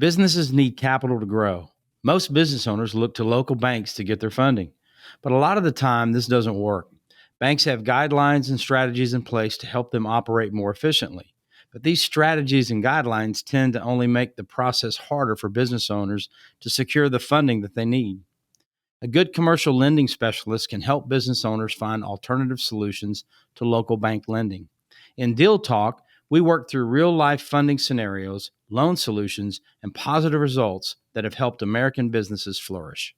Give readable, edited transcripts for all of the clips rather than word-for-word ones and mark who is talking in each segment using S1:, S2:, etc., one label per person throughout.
S1: Businesses need capital to grow. Most business owners look to local banks to get their funding, but a lot of the time this doesn't work. Banks have guidelines and strategies in place to help them operate more efficiently. But these strategies and guidelines tend to only make the process harder for business owners to secure the funding that they need. A good commercial lending specialist can help business owners find alternative solutions to local bank lending. In Deal Talk, we work through real life funding scenarios, loan solutions, and positive results that have helped American businesses flourish.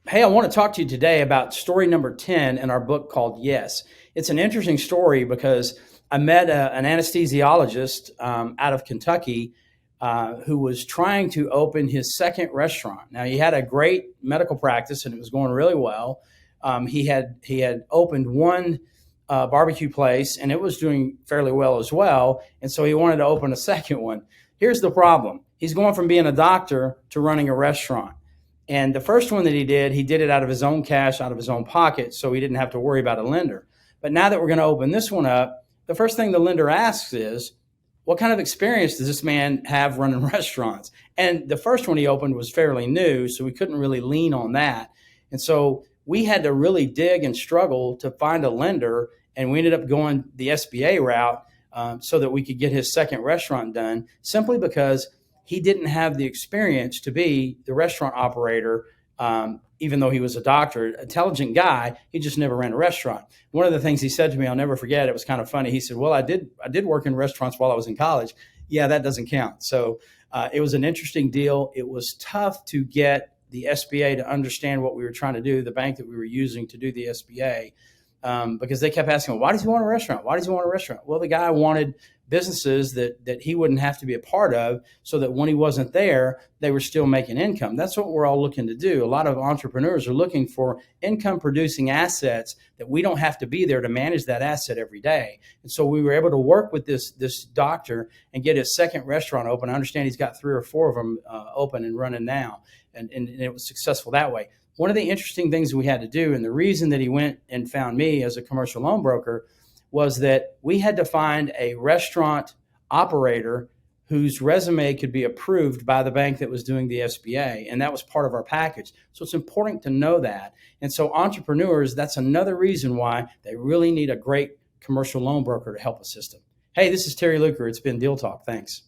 S2: Hey, I want to talk to you today about story number 10 in our book called Yes. It's an interesting story because I met an anesthesiologist out of Kentucky who was trying to open his second restaurant. Now, he had a great medical practice and it was going really well. He had opened one barbecue place and it was doing fairly well as well. And so he wanted to open a second one. Here's the problem. He's going from being a doctor to running a restaurant. And the first one that he did it out of his own cash, out of his own pocket, so he didn't have to worry about a lender. But now that we're going to open this one up, the first thing the lender asks is, what kind of experience does this man have running restaurants? And the first one he opened was fairly new, so we couldn't really lean on that. And so we had to really dig and struggle to find a lender, and we ended up going the SBA route so that we could get his second restaurant done, simply because he didn't have the experience to be the restaurant operator, even though he was a doctor, intelligent guy. He just never ran a restaurant. One of the things he said to me, I'll never forget, it was kind of funny. He said, well, I did work in restaurants while I was in college. Yeah, that doesn't count. So it was an interesting deal. It was tough to get the SBA to understand what we were trying to do, the bank that we were using to do the SBA, because they kept asking, well, why does he want a restaurant? Why does he want a restaurant? Well, the guy wanted businesses that he wouldn't have to be a part of, so that when he wasn't there, they were still making income. That's what we're all looking to do. A lot of entrepreneurs are looking for income producing assets that we don't have to be there to manage that asset every day. And so we were able to work with this doctor and get his second restaurant open. I understand he's got 3 or 4 of them open and running now. And it was successful that way. One of the interesting things we had to do, and the reason that he went and found me as a commercial loan broker, was that we had to find a restaurant operator whose resume could be approved by the bank that was doing the SBA. And that was part of our package. So it's important to know that. And so entrepreneurs, that's another reason why they really need a great commercial loan broker to help assist them. Hey, this is Terry Luker. It's been Deal Talk. Thanks.